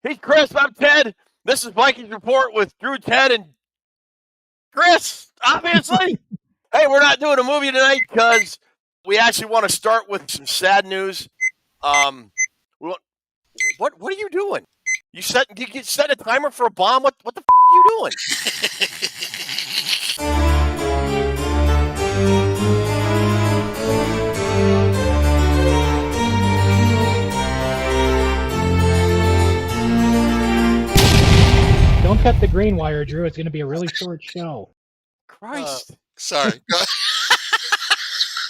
He's Chris. I'm Ted. This is Vikings Report with Drew, Ted, and Chris, obviously. Hey, we're not doing a movie tonight because we actually want to start with some sad news. What are you doing? You set a timer for a bomb? What the are you doing? Don't cut the green wire, Drew. It's going to be a really short show. Christ. Sorry.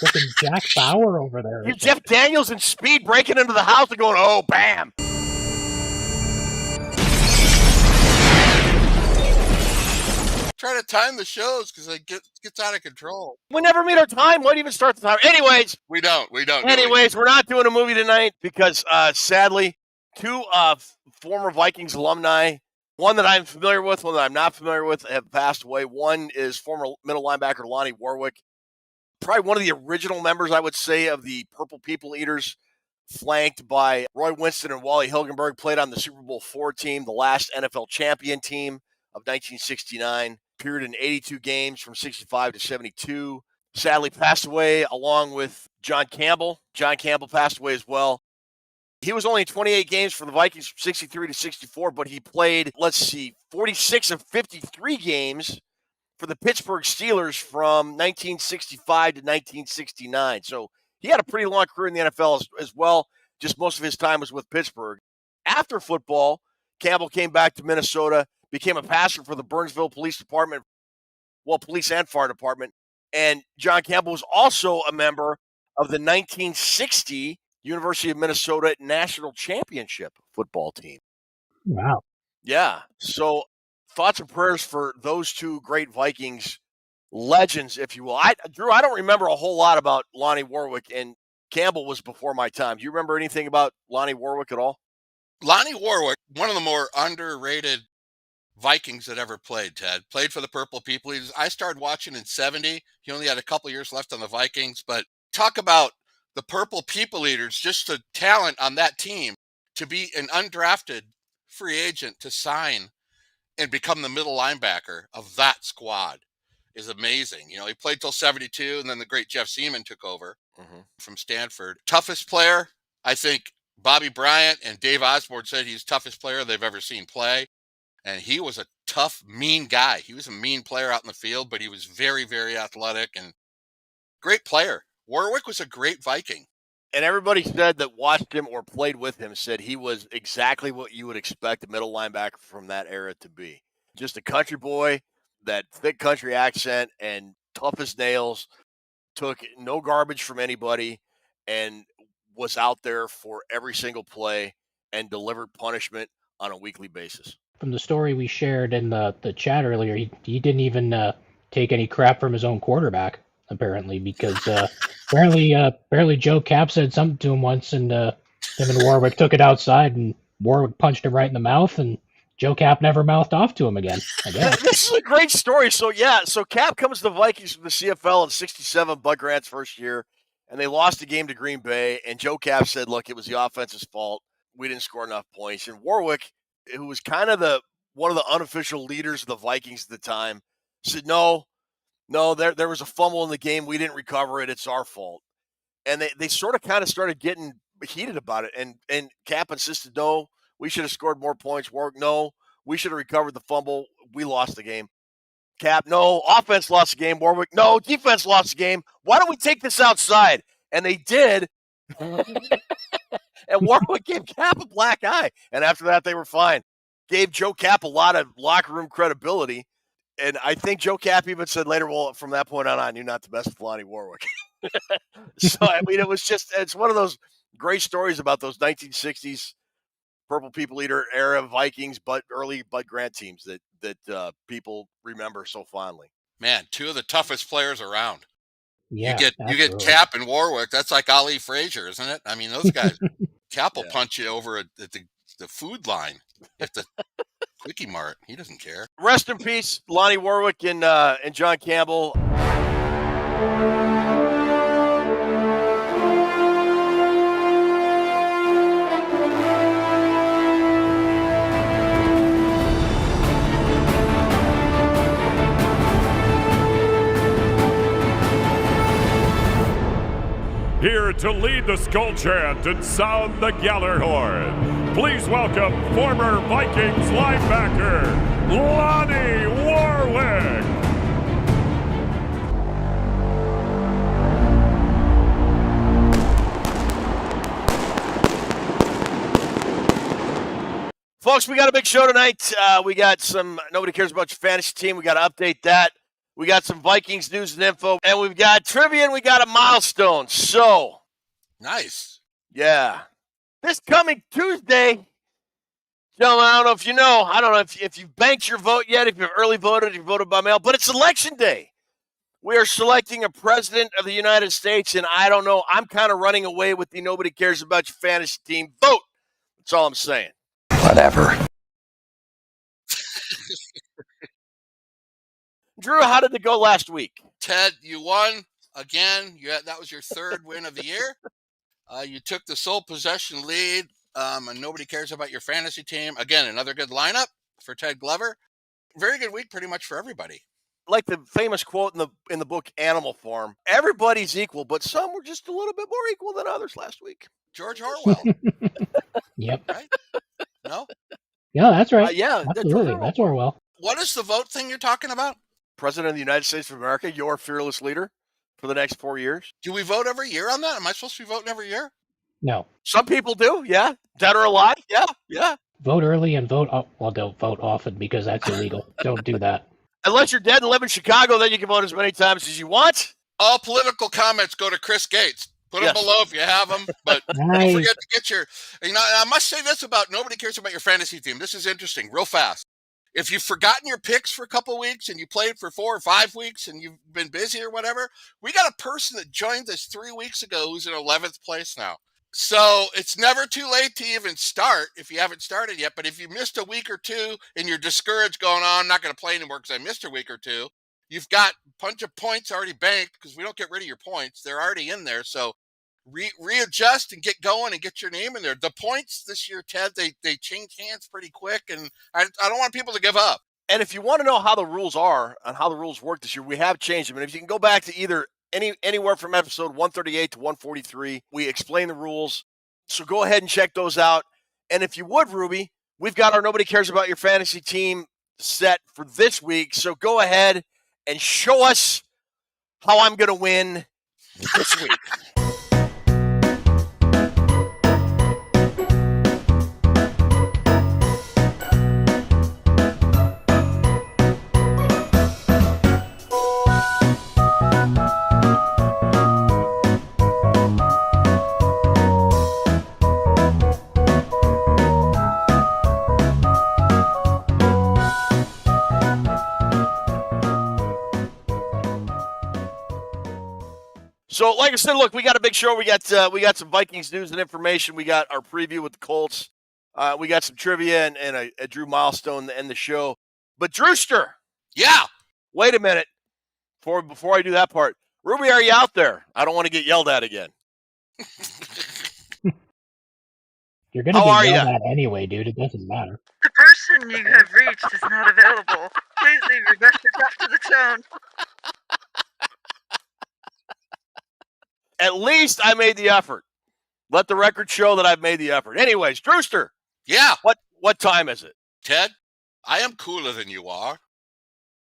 Looking Jack Bauer over there. You Jeff Daniels in Speed breaking into the house and going, oh, bam. Try to time the shows because it gets out of control. We never meet our time. Why do you even start the time? Anyways. We don't. Anyways, we're not doing a movie tonight because, sadly, two former Vikings alumni, one that I'm familiar with, one that I'm not familiar with, have passed away. One is former middle linebacker Lonnie Warwick, probably one of the original members, I would say, of the Purple People Eaters, flanked by Roy Winston and Wally Hilgenberg, played on the Super Bowl IV team, the last NFL champion team of 1969, appeared in 82 games from 65 to 72. Sadly passed away along with John Campbell. John Campbell passed away as well. He was only in 28 games for the Vikings from 63 to 64, but he played, 46 of 53 games for the Pittsburgh Steelers from 1965 to 1969. So he had a pretty long career in the NFL as well. Just most of his time was with Pittsburgh. After football, Campbell came back to Minnesota, became a pastor for the Burnsville Police Department, police and fire department. And John Campbell was also a member of the 1960 University of Minnesota National Championship football team. Wow. Yeah. So thoughts and prayers for those two great Vikings legends, if you will. Drew, I don't remember a whole lot about Lonnie Warwick, and Campbell was before my time. Do you remember anything about Lonnie Warwick at all? Lonnie Warwick, one of the more underrated Vikings that ever played, Ted. Played for the Purple People Eaters. I started watching in 70. He only had a couple years left on the Vikings, but talk about the Purple People Eaters, just the talent on that team to be an undrafted free agent to sign and become the middle linebacker of that squad is amazing. You know, he played till 72, and then the great Jeff Seaman took over from Stanford. Toughest player, I think Bobby Bryant and Dave Osborne said he's the toughest player they've ever seen play. And he was a tough, mean guy. He was a mean player out in the field, but he was very, very athletic and great player. Warwick was a great Viking. And everybody said that watched him or played with him said he was exactly what you would expect a middle linebacker from that era to be. Just a country boy, that thick country accent, and tough as nails, took no garbage from anybody, and was out there for every single play and delivered punishment on a weekly basis. From the story we shared in the chat earlier, he didn't even take any crap from his own quarterback, apparently, because apparently Joe Cap said something to him once, and him and Warwick took it outside, and Warwick punched him right in the mouth, and Joe Cap never mouthed off to him again, I guess. This is a great story. So Cap comes to the Vikings from the CFL in 67, Bud Grant's first year, and they lost the game to Green Bay, and Joe Cap said, look, it was the offense's fault. We didn't score enough points. And Warwick, who was kind of one of the unofficial leaders of the Vikings at the time, said, no, there was a fumble in the game. We didn't recover it. It's our fault. And they sort of kind of started getting heated about it. And Cap insisted, no, we should have scored more points. Warwick, no, we should have recovered the fumble. We lost the game. Cap, no, offense lost the game. Warwick, no, defense lost the game. Why don't we take this outside? And they did. And Warwick gave Cap a black eye. And after that, they were fine. Gave Joe Cap a lot of locker room credibility. And I think Joe Cap even said later, well, from that point on, you're not the best with Lonnie Warwick. So, I mean, it's one of those great stories about those 1960s Purple People Eater era Vikings, but early Bud Grant teams that people remember so fondly. Man, two of the toughest players around. Yeah, you get Cap and Warwick. That's like Ali Frazier, isn't it? I mean, those guys. Cap will punch you over at the food line at the Quickie Mart. He doesn't care. Rest in peace, Lonnie Warwick and John Campbell. to lead the SKOL chant and sound the Geller horn, please welcome former Vikings linebacker, Lonnie Warwick. Folks, we got a big show tonight. We got some Nobody Cares About Your Fantasy Team. We got to update that. We got some Vikings news and info. And we've got trivia and we got a milestone. So. Nice. Yeah. This coming Tuesday, gentlemen, I don't know if you know. I don't know if you've banked your vote yet, if you've early voted, if you voted by mail. But it's Election Day. We are selecting a president of the United States. And I don't know. I'm kind of running away with the Nobody Cares About Your Fantasy Team vote. That's all I'm saying. Whatever. Drew, how did it go last week? Ted, you won again. That was your third win of the year. You took the sole possession lead, and Nobody Cares About Your Fantasy Team. Again, another good lineup for Ted Glover. Very good week pretty much for everybody. Like the famous quote in the book Animal Farm, everybody's equal, but some were just a little bit more equal than others last week. George Orwell. Yep. Right? No? Yeah, that's right. Yeah, absolutely. That's Orwell. What is the vote thing you're talking about? President of the United States of America, your fearless leader for the next 4 years. Do we vote every year on that? Am I supposed to be voting every year? No. Some people do, yeah. Dead or alive, yeah. Vote early and vote well, don't vote often because that's illegal. Don't do that. Unless you're dead and live in Chicago, then you can vote as many times as you want. All political comments go to Chris Gates. Put them below if you have them, but Nice. don't forget to get your, I must say this about Nobody Cares About Your Fantasy Team. This is interesting, real fast. If you've forgotten your picks for a couple of weeks and you played for 4 or 5 weeks and you've been busy or whatever, we got a person that joined us 3 weeks ago who's in 11th place now. So it's never too late to even start if you haven't started yet. But if you missed a week or two and you're discouraged going on, I'm not going to play anymore because I missed a week or two, you've got a bunch of points already banked because we don't get rid of your points. They're already in there. So readjust and get going and get your name in there. The points this year, Ted, they change hands pretty quick, and I don't want people to give up. And if you want to know how the rules are and how the rules work this year, we have changed them. And if you can go back to either anywhere from episode 138 to 143, we explain the rules. So go ahead and check those out. And if you would, Ruby, we've got our Nobody Cares About Your Fantasy Team set for this week. So go ahead and show us how I'm going to win this week. So, like I said, look, we got a big show. We got some Vikings news and information. We got our preview with the Colts. We got some trivia and a Drew milestone to end the show. But Drewster, yeah. Wait a minute before I do that part. Ruby, are you out there? I don't want to get yelled at again. You're gonna get yelled at anyway, dude. It doesn't matter. The person you have reached is not available. Please leave your message after the tone. At least I made the effort. Let the record show that I've made the effort. Anyways, Drewster. Yeah. What time is it? Ted, I am cooler than you are.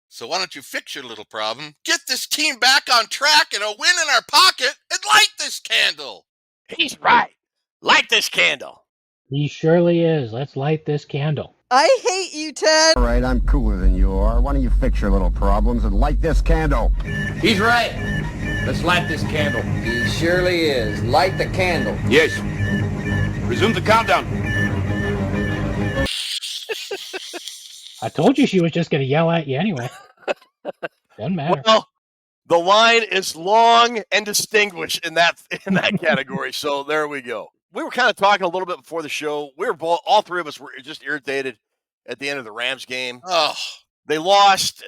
So why don't you fix your little problem, get this team back on track and a win in our pocket, and light this candle. He's right. Light this candle. He surely is. Let's light this candle. I hate you, Ted. All right, I'm cooler than you are. Why don't you fix your little problems and light this candle? He's right. Let's light this candle. He surely is. Light the candle. Yes. Resume the countdown. I told you she was just going to yell at you anyway. Doesn't matter. Well, the line is long and distinguished in that category. So there we go. We were kind of talking a little bit before the show. All three of us were just irritated at the end of the Rams game. Oh, they lost.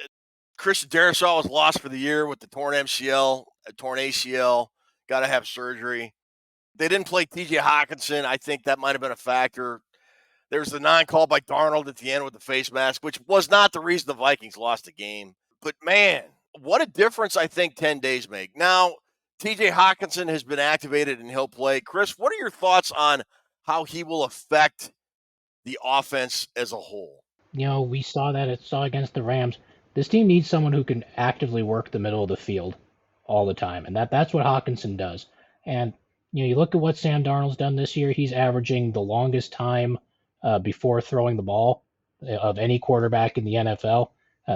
Christian Darrisaw was lost for the year with the torn MCL, torn ACL. Got to have surgery. They didn't play TJ Hockinson. I think that might have been a factor. There's the non-call by Darnold at the end with the face mask, which was not the reason the Vikings lost the game. But, man, what a difference I think 10 days make. Now, TJ Hockinson has been activated and he'll play. Chris, what are your thoughts on how he will affect the offense as a whole? We saw that it saw against the Rams. This team needs someone who can actively work the middle of the field all the time, and that's what Hockinson does. And you look at what Sam Darnold's done this year. He's averaging the longest time before throwing the ball of any quarterback in the NFL.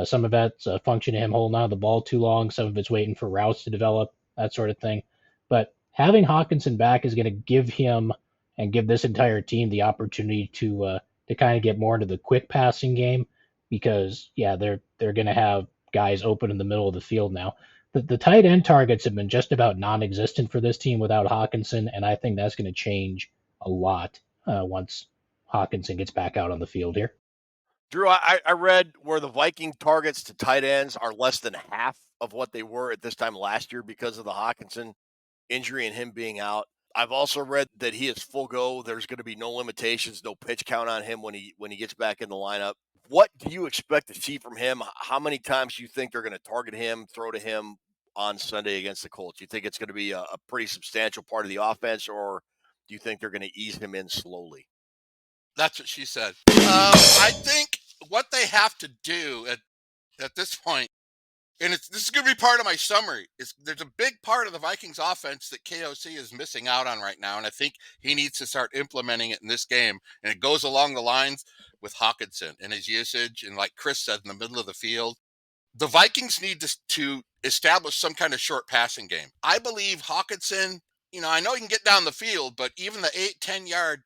Some of that's a function of him holding on to the ball too long. Some of it's waiting for routes to develop, that sort of thing. But having Hockinson back is going to give him and give this entire team the opportunity to kind of get more into the quick passing game because they're going to have guys open in the middle of the field now. The tight end targets have been just about non-existent for this team without Hockinson, and I think that's going to change a lot once Hockinson gets back out on the field here. Drew, I read where the Viking targets to tight ends are less than half of what they were at this time last year because of the Hockinson injury and him being out. I've also read that he is full go. There's going to be no limitations, no pitch count on him when he gets back in the lineup. What do you expect to see from him? How many times do you think they're going to target him, throw to him on Sunday against the Colts? Do you think it's going to be a pretty substantial part of the offense, or do you think they're going to ease him in slowly? That's what she said. I think what they have to do at this point, and this is going to be part of my summary, is there's a big part of the Vikings offense that KOC is missing out on right now, and I think he needs to start implementing it in this game. And it goes along the lines with Hockinson and his usage, and like Chris said, in the middle of the field. The Vikings need to establish some kind of short passing game. I believe Hockinson, I know he can get down the field, but even the 8-10 yard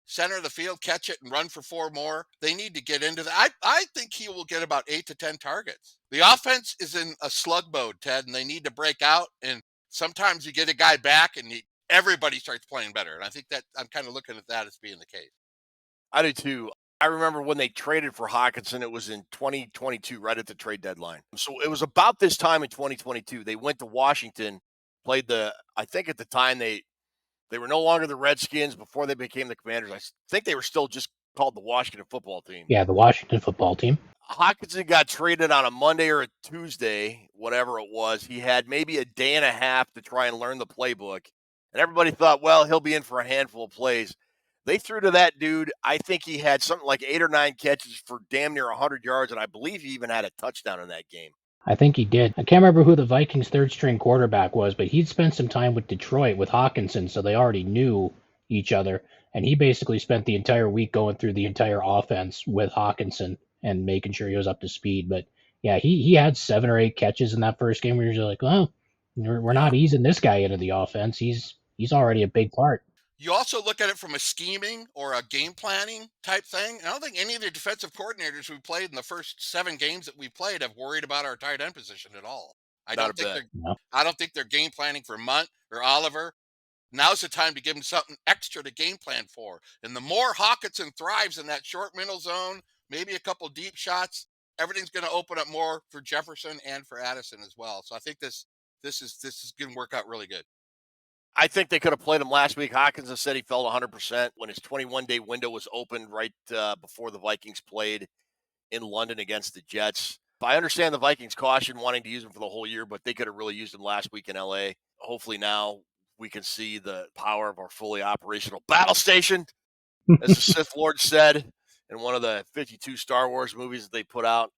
center of the field, catch it and run for 4 more. They need to get into that. I think he will get about 8 to 10 targets. The offense is in a slug mode, Ted, and they need to break out. And sometimes you get a guy back and everybody starts playing better. And I think that I'm kind of looking at that as being the case. I do too. I remember when they traded for Hockinson, it was in 2022, right at the trade deadline. So it was about this time in 2022. They went to Washington, played I think at the time they were no longer the Redskins before they became the Commanders. I think they were still just called the Washington football team. Yeah, the Washington football team. Hockinson got traded on a Monday or a Tuesday, whatever it was. He had maybe a day and a half to try and learn the playbook. And everybody thought, well, he'll be in for a handful of plays. They threw to that dude. I think he had something like 8 or 9 catches for damn near 100 yards, and I believe he even had a touchdown in that game. I think he did. I can't remember who the Vikings' third-string quarterback was, but he'd spent some time with Detroit with Hockinson, so they already knew each other. And he basically spent the entire week going through the entire offense with Hockinson and making sure he was up to speed. But yeah, he had 7 or 8 catches in that first game where you're just like, well, we're not easing this guy into the offense. He's already a big part. You also look at it from a scheming or a game planning type thing. I don't think any of the defensive coordinators we played in the first 7 games that we played have worried about our tight end position at all. I don't think they're game planning for Munt or Oliver. Now's the time to give them something extra to game plan for. And the more Hockinson thrives in that short middle zone, maybe a couple deep shots, everything's going to open up more for Jefferson and for Addison as well. So I think this is going to work out really good. I think they could have played him last week. Hockinson said he felt 100% when his 21-day window was opened right before the Vikings played in London against the Jets. I understand the Vikings' caution wanting to use him for the whole year, but they could have really used him last week in L.A. Hopefully now we can see the power of our fully operational battle station, as the Sith Lord said in one of the 52 Star Wars movies that they put out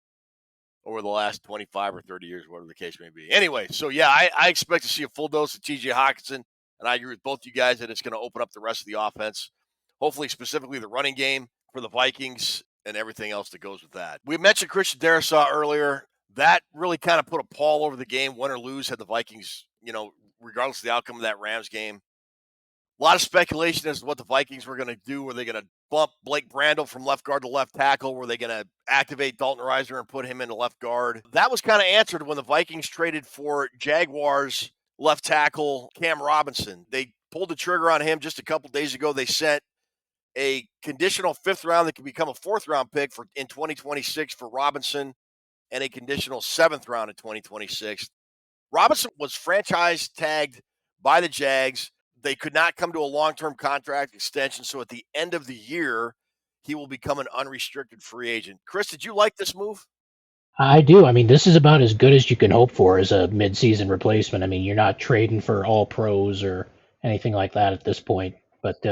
over the last 25 or 30 years, whatever the case may be. Anyway, so yeah, I expect to see a full dose of TJ Hockinson. And I agree with both you guys that it's going to open up the rest of the offense, hopefully specifically the running game for the Vikings and everything else that goes with that. We mentioned Christian Darrisaw earlier. That really kind of put a pall over the game, win or lose, had the Vikings, regardless of the outcome of that Rams game. A lot of speculation as to what the Vikings were going to do. Were they going to bump Blake Brandel from left guard to left tackle? Were they going to activate Dalton Reiser and put him into left guard? That was kind of answered when the Vikings traded for Jaguars left tackle Cam Robinson. They pulled the trigger on him just a couple days ago. They sent a conditional 5th round that could become a 4th round pick in 2026 for Robinson and a conditional 7th round in 2026. Robinson was franchise tagged by the Jags. They could not come to a long-term contract extension, so at the end of the year, he will become an unrestricted free agent. Chris, did you like this move? I do. I mean, this is about as good as you can hope for as a midseason replacement. I mean, you're not trading for all pros or anything like that at this point. But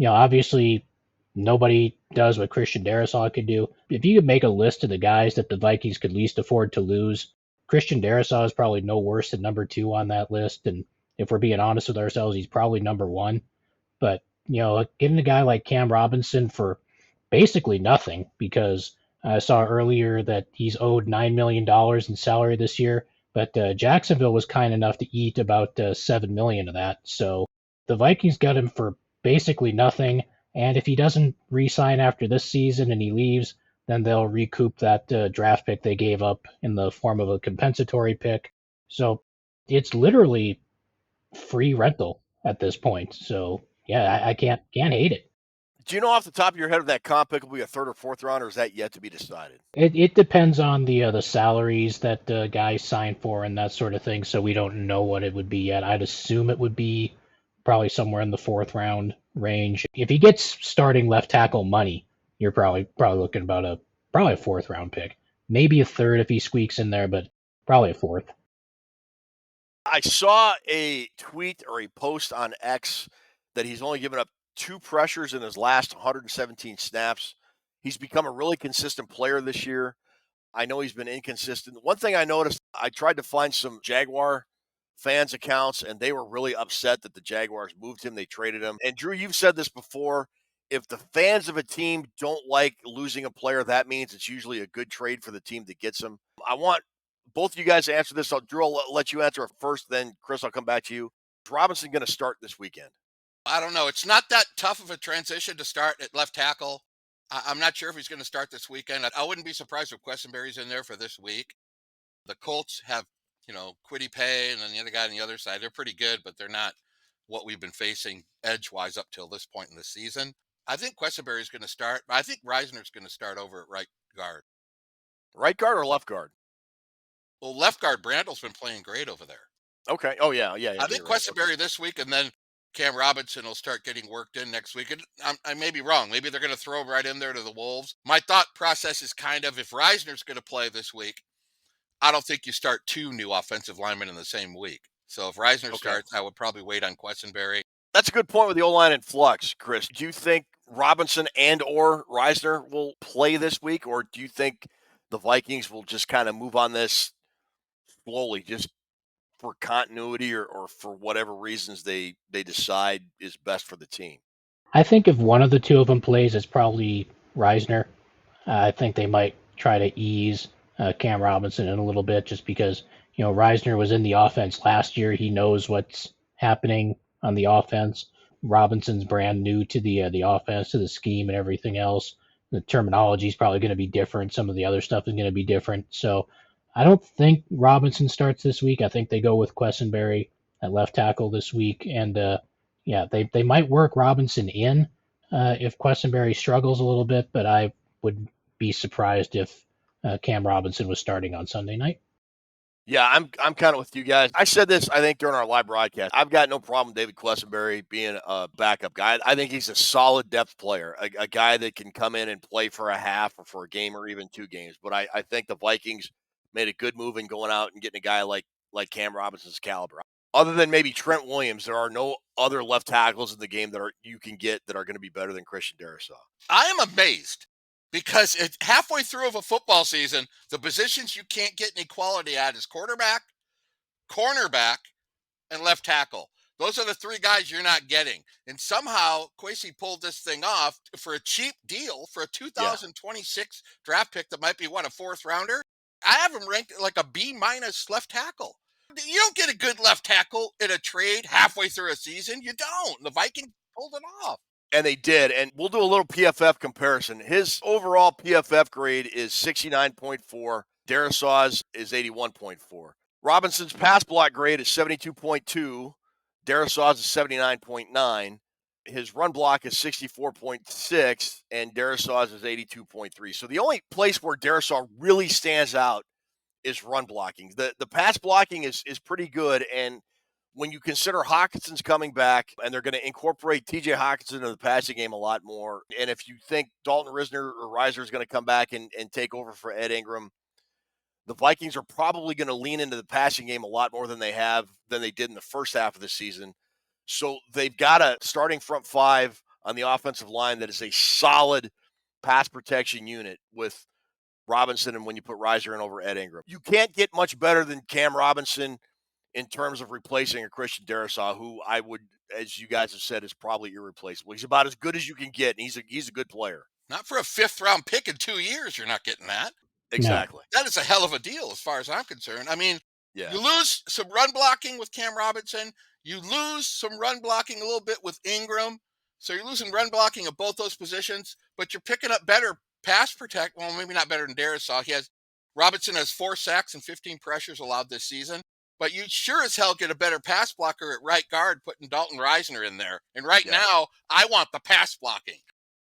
obviously, nobody does what Christian Darrisaw could do. If you could make a list of the guys that the Vikings could least afford to lose, Christian Darrisaw is probably no worse than number 2 on that list. And if we're being honest with ourselves, he's probably number 1. But getting a guy like Cam Robinson for basically nothing, because I saw earlier that he's owed $9 million in salary this year, but Jacksonville was kind enough to eat about $7 million of that. So the Vikings got him for basically nothing. And if he doesn't re-sign after this season and he leaves, then they'll recoup that draft pick they gave up in the form of a compensatory pick. So it's literally free rental at this point. So yeah, I can't hate it. Do you know off the top of your head if that comp pick will be a third or fourth round, or is that yet to be decided? It depends on the salaries that guys sign for and that sort of thing. So we don't know what it would be yet. I'd assume it would be probably somewhere in the fourth round range. If he gets starting left tackle money, you're probably looking about probably a fourth round pick, maybe a third if he squeaks in there, but probably a fourth. I saw a tweet or a post on X that he's only given up 2 pressures in his last 117 snaps. He's become a really consistent player this year. I know he's been inconsistent. One thing I noticed, I tried to find some Jaguar fans accounts, and they were really upset that the Jaguars moved him. They traded him. And Drew, you've said this before. If the fans of a team don't like losing a player, that means it's usually a good trade for the team that gets him. I want both of you guys to answer this. Drew, I'll let you answer it first. Then, Chris, I'll come back to you. Is Robinson going to start this weekend? I don't know. It's not that tough of a transition to start at left tackle. I'm not sure if he's going to start this weekend. I wouldn't be surprised if Quessenberry's in there for this week. The Colts have, Quiddy Pay and then the other guy on the other side. They're pretty good, but they're not what we've been facing edge-wise up till this point in the season. I think Quessenberry's going to start. I think Reisner's going to start over at right guard. Right guard or left guard? Well, left guard, Brandle's been playing great over there. Okay. Oh, yeah. I think Quessenberry this week, and then Cam Robinson will start getting worked in next week. And I may be wrong. Maybe they're going to throw him right in there to the Wolves. My thought process is kind of, if Reisner's going to play this week, I don't think you start 2 new offensive linemen in the same week. So if Reisner starts, I would probably wait on Quessenberry. That's a good point with the O-line in flux, Chris. Do you think Robinson and or Reisner will play this week, or do you think the Vikings will just kind of move on this slowly, just for continuity or for whatever reasons they decide is best for the team? I think if one of the two of them plays, it's probably Reisner. I think they might try to ease Cam Robinson in a little bit, just because Reisner was in the offense last year. He knows what's happening on the offense. Robinson's brand new to the offense, to the scheme, and everything else. The terminology is probably going to be different. Some of the other stuff is going to be different. So I don't think Robinson starts this week. I think they go with Quessenberry at left tackle this week, and they might work Robinson in if Quessenberry struggles a little bit, but I would be surprised if Cam Robinson was starting on Sunday night. Yeah, I'm kind of with you guys. I said this, I think, during our live broadcast. I've got no problem with David Quessenberry being a backup guy. I think he's a solid depth player, a guy that can come in and play for a half or for a game or even 2 games. But I think the Vikings made a good move in going out and getting a guy like Cam Robinson's caliber. Other than maybe Trent Williams, there are no other left tackles in the game that you can get that are going to be better than Christian Darrisaw. I am amazed. Because halfway through of a football season, the positions you can't get any quality at is quarterback, cornerback, and left tackle. Those are the 3 guys you're not getting. And somehow, Kwesi pulled this thing off for a cheap deal for a 2026 draft pick that might be, a 4th rounder. I have him ranked like a B- left tackle. You don't get a good left tackle in a trade halfway through a season. You don't. The Vikings pulled it off. And they did. And we'll do a little PFF comparison. His overall PFF grade is 69.4. Darrisaw's is 81.4. Robinson's pass block grade is 72.2. Darrisaw's is 79.9. His run block is 64.6, and Darrisaw's is 82.3. So the only place where Darrisaw really stands out is run blocking. The pass blocking is pretty good, and when you consider Hockenson's coming back and they're going to incorporate TJ Hockinson into the passing game a lot more, and if you think Dalton Risner or Reisner is going to come back and take over for Ed Ingram, The Vikings are probably going to lean into the passing game a lot more than they did in the first half of the season. So they've got a starting front five on the offensive line that is a solid pass protection unit with Robinson, and when you put Reisner in over Ed Ingram. You can't get much better than Cam Robinson in terms of replacing a Christian Darrisaw, who I would, as you guys have said, is probably irreplaceable. He's about as good as you can get, and he's a good player. Not for a 5th-round pick in 2 years, you're not getting that. Exactly. That is a hell of a deal as far as I'm concerned. I mean, Yeah. you lose some run blocking with Cam Robinson. You lose some run blocking a little bit with Ingram. So you're losing run blocking at both those positions, but you're picking up better pass protect. Well, maybe not better than Darrisaw. Robinson has 4 sacks and 15 pressures allowed this season. But you sure as hell get a better pass blocker at right guard putting Dalton Reisner in there. And now, I want the pass blocking.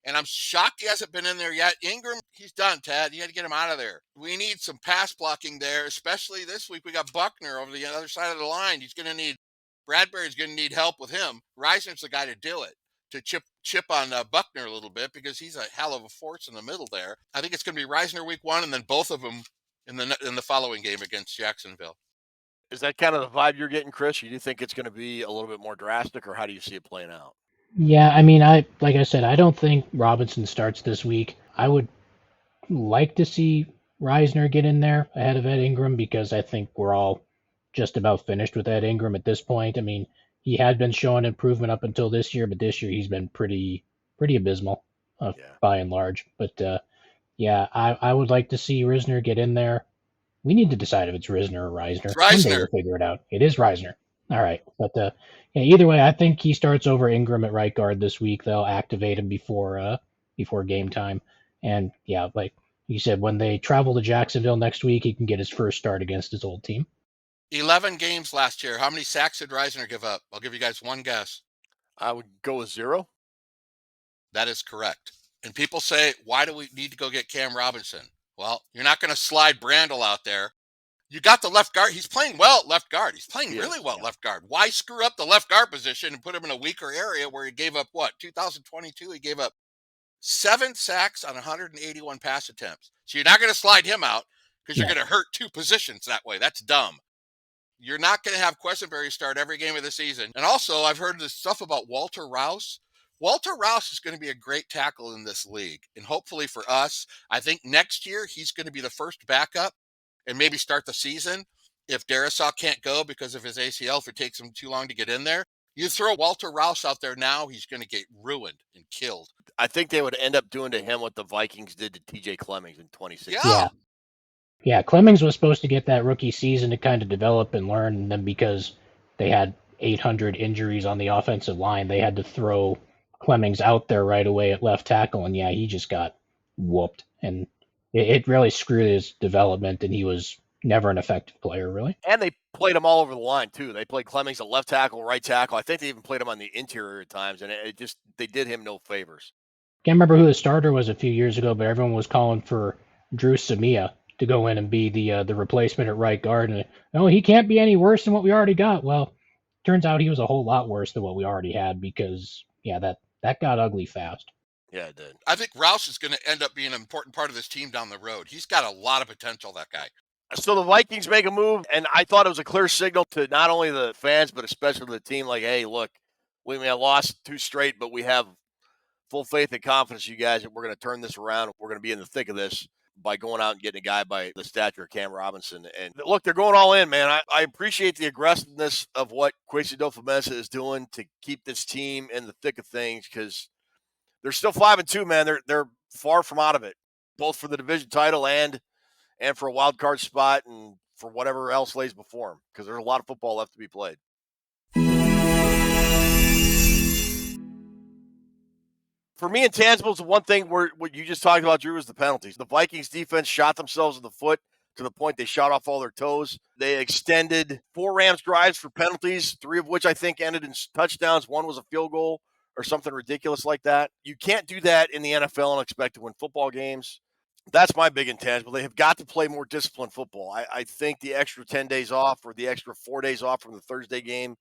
And I'm shocked he hasn't been in there yet. Ingram, he's done, Ted. You got to get him out of there. We need some pass blocking there, especially this week. We got Buckner over the other side of the line. Bradbury's going to need help with him. Reisner's the guy to do it, to chip on Buckner a little bit, because he's a hell of a force in the middle there. I think it's going to be Reisner week 1 and then both of them in the following game against Jacksonville. Is that kind of the vibe you're getting, Chris? You do think it's going to be a little bit more drastic, or how do you see it playing out? Yeah, I mean, like I said, I don't think Robinson starts this week. I would like to see Reisner get in there ahead of Ed Ingram, because I think we're all just about finished with Ed Ingram at this point. I mean, he had been showing improvement up until this year, but this year he's been pretty abysmal by and large. But I would like to see Reisner get in there. We need to decide if it's Reisner or Reisner. It's Reisner. One day we'll figure it out. It is Reisner. All right. But either way, I think he starts over Ingram at right guard this week. They'll activate him before game time. And yeah, like you said, when they travel to Jacksonville next week, he can get his first start against his old team. 11 games last year. How many sacks did Reisner give up? I'll give you guys one guess. I would go with 0. That is correct. And people say, why do we need to go get Cam Robinson? Well, you're not going to slide Brandel out there. You got the left guard. He's playing well at left guard. He's playing really well at left guard. Why screw up the left guard position and put him in a weaker area where he gave up 2022, he gave up 7 sacks on 181 pass attempts. So you're not going to slide him out because you're going to hurt 2 positions that way. That's dumb. You're not going to have Quessenberry start every game of the season. And also, I've heard this stuff about Walter Rouse. Walter Rouse is going to be a great tackle in this league. And hopefully for us, I think next year he's going to be the first backup and maybe start the season. If Darrisaw can't go because of his ACL, if it takes him too long to get in there, you throw Walter Rouse out there now, he's going to get ruined and killed. I think they would end up doing to him what the Vikings did to TJ Clemmings in 2016. Yeah, Clemmings was supposed to get that rookie season to kind of develop and learn, and then because they had 800 injuries on the offensive line, they had to throw Clemmings out there right away at left tackle, and he just got whooped. And it really screwed his development, and he was never an effective player, really. And they played him all over the line, too. They played Clemmings at left tackle, right tackle. I think they even played him on the interior at times, and they did him no favors. Can't remember who the starter was a few years ago, but everyone was calling for Drew Samia to go in and be the replacement at right guard. And he can't be any worse than what we already got. Well, turns out he was a whole lot worse than what we already had, because that got ugly fast. Yeah, it did. I think Rouse is going to end up being an important part of this team down the road. He's got a lot of potential, that guy. So the Vikings make a move, and I thought it was a clear signal to not only the fans, but especially the team, like, hey, look, we may have lost 2 straight, but we have full faith and confidence, you guys, that we're going to turn this around. We're going to be in the thick of this by going out and getting a guy by the stature of Cam Robinson. And look, they're going all in, man. I appreciate the aggressiveness of what Kwesi Adofo-Mensah is doing to keep this team in the thick of things, because they're still 5-2, man. They're far from out of it, both for the division title and for a wild card spot and for whatever else lays before them, because there's a lot of football left to be played. For me, intangibles, the one thing what you just talked about, Drew, is the penalties. The Vikings defense shot themselves in the foot to the point they shot off all their toes. They extended 4 Rams drives for penalties, 3 of which I think ended in touchdowns. 1 was a field goal or something ridiculous like that. You can't do that in the NFL and expect to win football games. That's my big intangible. They have got to play more disciplined football. I think the extra 10 days off or the extra 4 days off from the Thursday game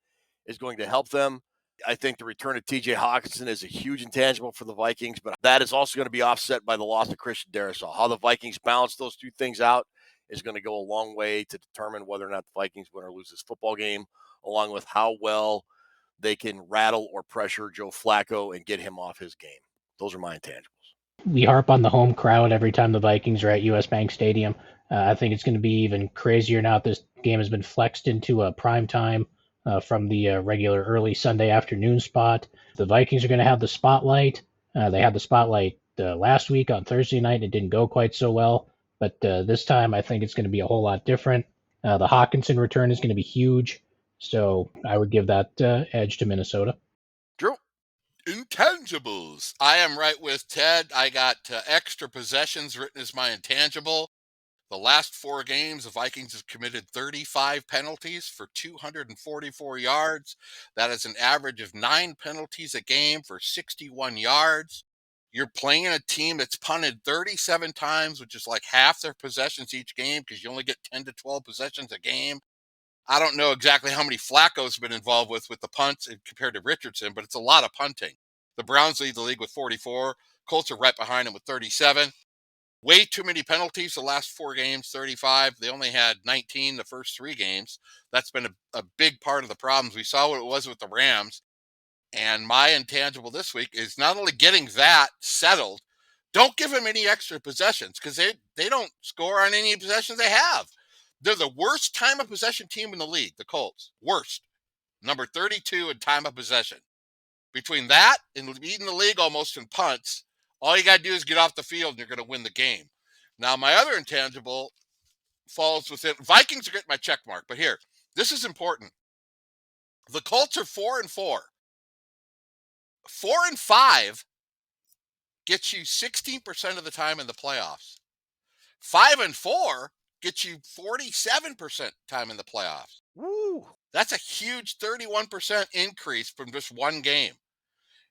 is going to help them. I think the return of TJ Hockinson is a huge intangible for the Vikings, but that is also going to be offset by the loss of Christian Darrisaw. How the Vikings balance those 2 things out is going to go a long way to determine whether or not the Vikings win or lose this football game, along with how well they can rattle or pressure Joe Flacco and get him off his game. Those are my intangibles. We harp on the home crowd every time the Vikings are at US Bank Stadium. I think it's going to be even crazier now. This game has been flexed into a prime time from the regular early Sunday afternoon spot. The Vikings are going to have the spotlight. They had the spotlight last week on Thursday night. It didn't go quite so well, but this time I think it's going to be a whole lot different. The Hockinson return is going to be huge, so I would give that edge to Minnesota. Drew? Intangibles. I am right with Ted. I got extra possessions written as my intangible. The last 4 games, the Vikings have committed 35 penalties for 244 yards. That is an average of 9 penalties a game for 61 yards. You're playing a team that's punted 37 times, which is like half their possessions each game because you only get 10 to 12 possessions a game. I don't know exactly how many Flacco's been involved with the punts compared to Richardson, but it's a lot of punting. The Browns lead the league with 44. Colts are right behind them with 37. Way too many penalties the last 4 games, 35. They only had 19 the first 3 games. That's been a big part of the problems. We saw what it was with the Rams. And my intangible this week is not only getting that settled, don't give them any extra possessions because they don't score on any possessions they have. They're the worst time of possession team in the league, the Colts. Worst. Number 32 in time of possession. Between that and leading the league almost in punts, all you got to do is get off the field and you're going to win the game. Now, my other intangible falls within. Vikings are getting my check mark, but here, this is important. The Colts are 4-4. 4-5 gets you 16% of the time in the playoffs. 5-4 gets you 47% time in the playoffs. Woo! That's a huge 31% increase from just one game.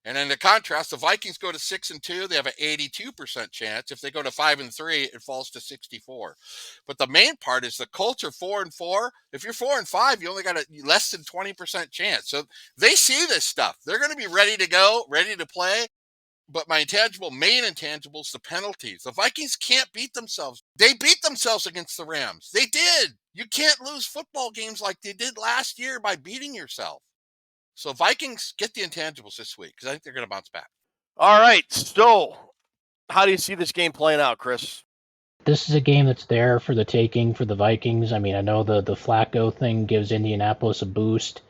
And in the contrast, the Vikings go to 6-2, they have an 82% chance. If they go to 5-3, it falls to 64. But the main part is the Colts are 4-4. If you're 4-5, you only got a less than 20% chance. So they see this stuff. They're going to be ready to go, ready to play. But my main intangible is the penalties. The Vikings can't beat themselves. They beat themselves against the Rams. They did. You can't lose football games like they did last year by beating yourself. So Vikings get the intangibles this week because I think they're going to bounce back. All right. So how do you see this game playing out, Chris? This is a game that's there for the taking for the Vikings. I mean, I know the Flacco thing gives Indianapolis a boost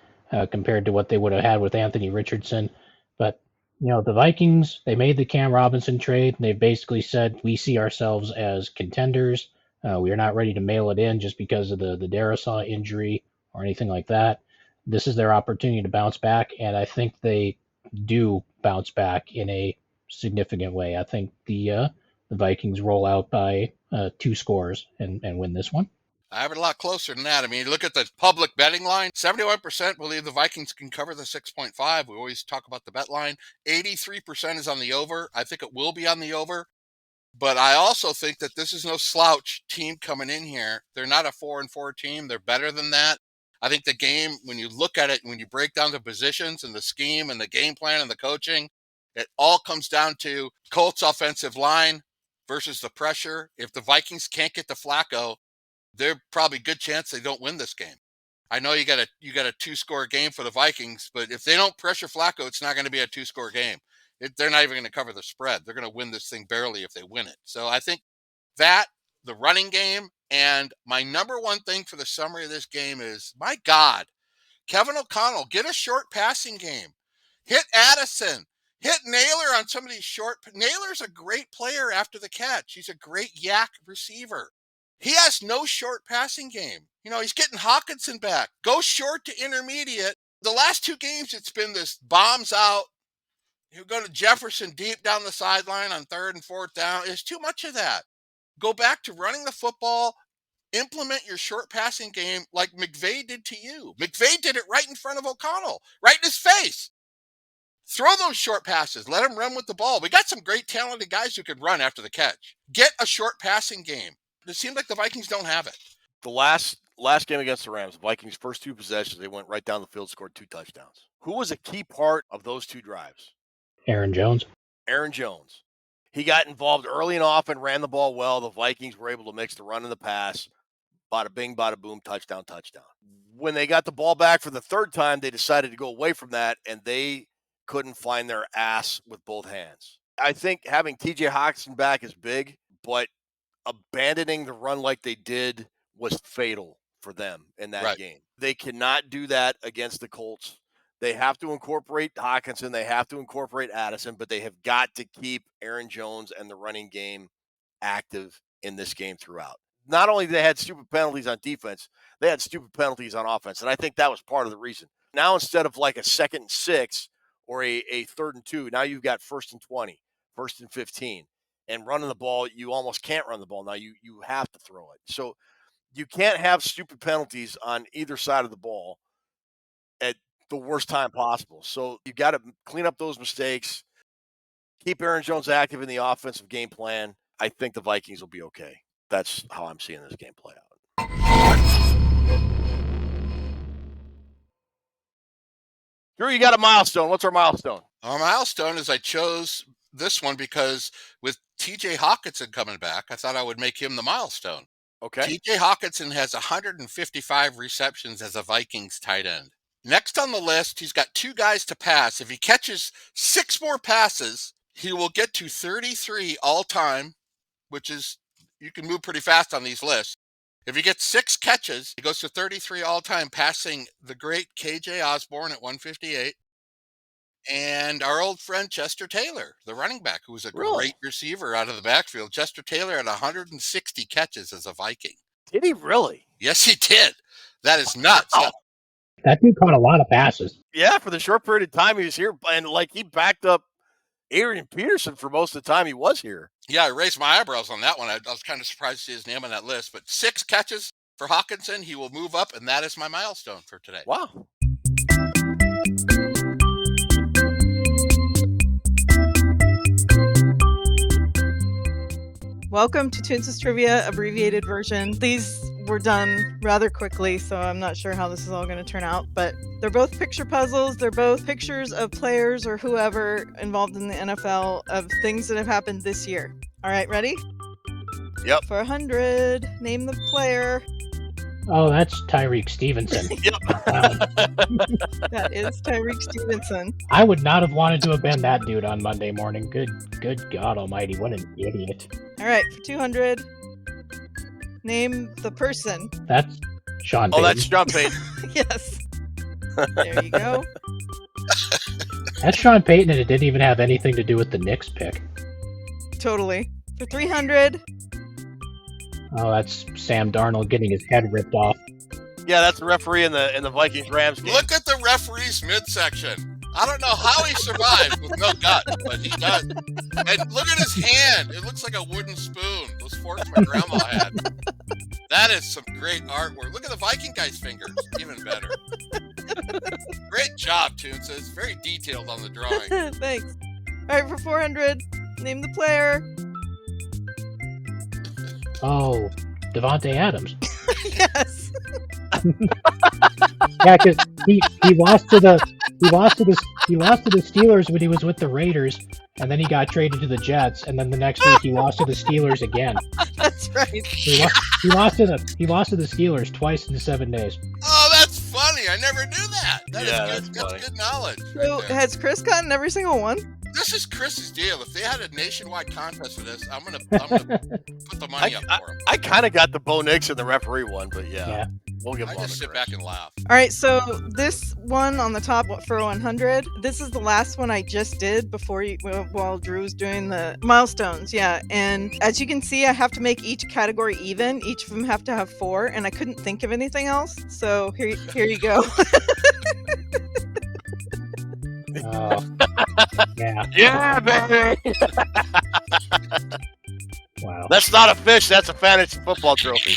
compared to what they would have had with Anthony Richardson. But, the Vikings, they made the Cam Robinson trade. And they basically said, we see ourselves as contenders. We are not ready to mail it in just because of the Darisaw injury or anything like that. This is their opportunity to bounce back, and I think they do bounce back in a significant way. I think the Vikings roll out by 2 scores and win this one. I have it a lot closer than that. I mean, look at the public betting line. 71% believe the Vikings can cover the 6.5. We always talk about the bet line. 83% is on the over. I think it will be on the over. But I also think that this is no slouch team coming in here. They're not a 4-4 team. They're better than that. I think the game, when you look at it, when you break down the positions and the scheme and the game plan and the coaching, it all comes down to Colts offensive line versus the pressure. If the Vikings can't get to Flacco, they're probably good chance they don't win this game. I know you got a 2-score game for the Vikings, but if they don't pressure Flacco, it's not going to be a 2-score game. They're not even going to cover the spread. They're going to win this thing barely if they win it. So I think that, the running game, and my number one thing for the summary of this game is, my God, Kevin O'Connell, get a short passing game. Hit Addison. Hit Naylor on some of these short. Naylor's a great player after the catch. He's a great yak receiver. He has no short passing game. He's getting Hockinson back. Go short to intermediate. The last 2 games, it's been this bombs out. You go to Jefferson deep down the sideline on 3rd and 4th down. It's too much of that. Go back to running the football. Implement your short passing game like McVay did to you. McVay did it right in front of O'Connell, right in his face. Throw those short passes. Let him run with the ball. We got some great talented guys who could run after the catch. Get a short passing game. It seems like the Vikings don't have it. The last game against the Rams, the Vikings' first 2 possessions, they went right down the field, scored 2 touchdowns. Who was a key part of those 2 drives? Aaron Jones. Aaron Jones. He got involved early and often, ran the ball well. The Vikings were able to mix the run and the pass. Bada bing, bada boom, touchdown. When they got the ball back for the third time, they decided to go away from that, and they couldn't find their ass with both hands. I think having TJ Hockinson back is big, but abandoning the run like they did was fatal for them in that game. They cannot do that against the Colts. They have to incorporate Hockinson. They have to incorporate Addison, but they have got to keep Aaron Jones and the running game active in this game throughout. Not only they had stupid penalties on defense, they had stupid penalties on offense, and I think that was part of the reason. Now instead of like a 2nd and 6 or a 3rd and 2, now you've got 1st and 20, 1st and 15. And running the ball, you almost can't run the ball. Now you have to throw it. So you can't have stupid penalties on either side of the ball at the worst time possible. So you got to clean up those mistakes, keep Aaron Jones active in the offensive game plan. I think the Vikings will be okay. That's how I'm seeing this game play out. Drew, you got a milestone. What's our milestone? Our milestone is I chose this one because with TJ Hockinson coming back, I thought I would make him the milestone. Okay. TJ Hockinson has 155 receptions as a Vikings tight end. Next on the list, he's got 2 guys to pass. If he catches 6 more passes, he will get to 33 all-time, which is, you can move pretty fast on these lists. If he gets 6 catches, he goes to 33 all-time, passing the great KJ Osborne at 158. And our old friend Chester Taylor, the running back, who was a great receiver out of the backfield. Chester Taylor had 160 catches as a Viking. Did he really? Yes, he did. That is nuts. Wow. That dude caught a lot of passes. Yeah, for the short period of time he was here, and he backed up Adrian Peterson for most of the time he was here. Yeah, I raised my eyebrows on that one. I was kind of surprised to see his name on that list. But 6 catches for Hockinson. He will move up, and that is my milestone for today. Wow. Welcome to Toons' Trivia, abbreviated version. These were done rather quickly, so I'm not sure how this is all going to turn out, but they're both picture puzzles. They're both pictures of players or whoever involved in the NFL of things that have happened this year. All right, ready? Yep. For 100, name the player. Oh, that's Tyreek Stevenson. Yep. That is Tyreek Stevenson. I would not have wanted to have been that dude on Monday morning. Good God almighty, what an idiot. All right, for 200, name the person. That's Sean Payton. Oh, that's Sean Payton. Yes. There you go. That's Sean Payton, and it didn't even have anything to do with the Knicks pick. Totally. For 300. Oh, that's Sam Darnold getting his head ripped off. Yeah, that's the referee in the Vikings-Rams game. Look at the referee's midsection. I don't know how he survived with no gut, but he does. And look at his hand. It looks like a wooden spoon. Those forks my grandma had. That is some great artwork. Look at the Viking guy's fingers. Even better. Great job, Toons. It's very detailed on the drawing. Thanks. All right, for 400, name the player. Oh, Devontae Adams. Yes. Yeah, because he lost to the Steelers when he was with the Raiders, and then he got traded to the Jets, and then the next week he lost to the Steelers again. That's right. He lost to the Steelers twice in 7 days. Oh, that's funny. I never knew that. That's good knowledge. So Right there. has Chris gotten every single one? This is Chris's deal. If they had a nationwide contest for this, I'm gonna put the money up for him. I kind of got the Bo Nix in the referee one, but yeah. We'll give I him all just the sit credit. back and laugh. All right, so this one on the top for 100, this is the last one I just did before while Drew's doing the milestones. Yeah, and as you can see, I have to make each category even. Each of them have to have 4, and I couldn't think of anything else. So here you go. Oh, yeah. Yeah, baby. Wow. That's not a fish. That's a fantasy football trophy.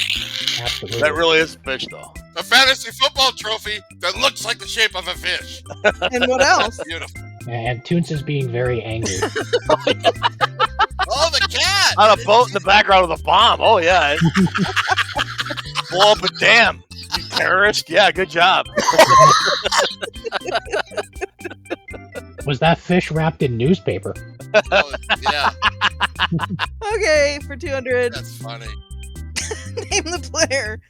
Absolutely. That really is a fish, though. A fantasy football trophy that looks like the shape of a fish. And what else? Beautiful. And Toons is being very angry. Oh, the cat! On a boat in the background with a bomb. Oh, yeah. Blow up a dam. You terrorist. Yeah, good job. Was that fish wrapped in newspaper? Oh, yeah, Okay, for 200, that's funny. name the player.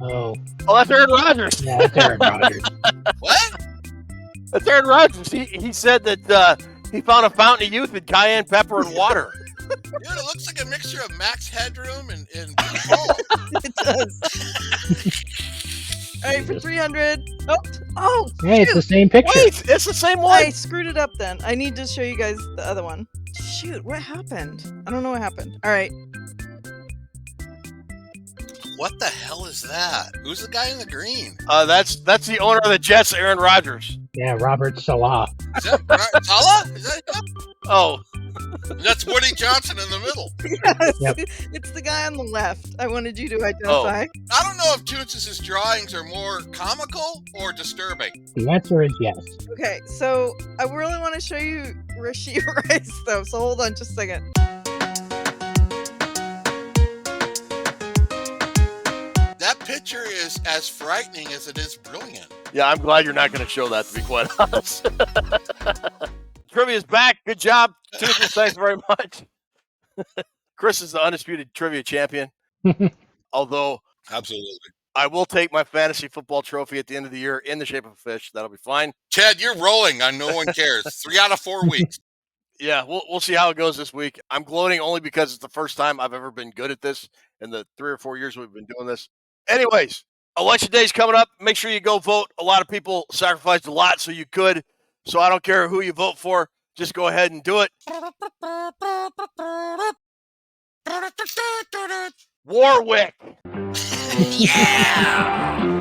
Oh, Oh, that's Aaron Rodgers. yeah, that's Aaron Rodgers. What? That's Aaron Rodgers. He said that he found a fountain of youth in cayenne pepper and water. Dude, it looks like a mixture of Max Headroom and Paul. It does. All right, for 300. Oh, Hey, it's the same picture. Wait, it's the same one. I screwed it up then. I need to show you guys the other one. Shoot, what happened? I don't know what happened. All right. What the hell is that? Who's the guy in the green? That's the owner of the Jets, Aaron Rodgers. Yeah, Robert Salah. Is that Salah? Is that him? Oh, That's Woody Johnson in the middle. Yes, Yep. it's the guy on the left. I wanted you to identify. I don't know if Toons' drawings are more comical or disturbing. The answer is yes. Okay, so I really want to show you Rashid Rice though, so hold on just a second. That picture is as frightening as it is brilliant. yeah, I'm glad you're not going to show that, to be quite honest. Trivia's back. Good job, Tuesday. Thanks very much. Chris is the undisputed trivia champion. Although Absolutely. I will take my fantasy football trophy at the end of the year in the shape of a fish. That'll be fine. Chad, you're rolling on No One Cares. 3 out of 4 weeks. Yeah, we'll see how it goes this week. I'm gloating only because it's the first time I've ever been good at this in the 3 or 4 years we've been doing this. Anyways, election day's coming up. Make sure you go vote. A lot of people sacrificed a lot so you could. So I don't care who you vote for. Just go ahead and do it. Warwick. Yeah!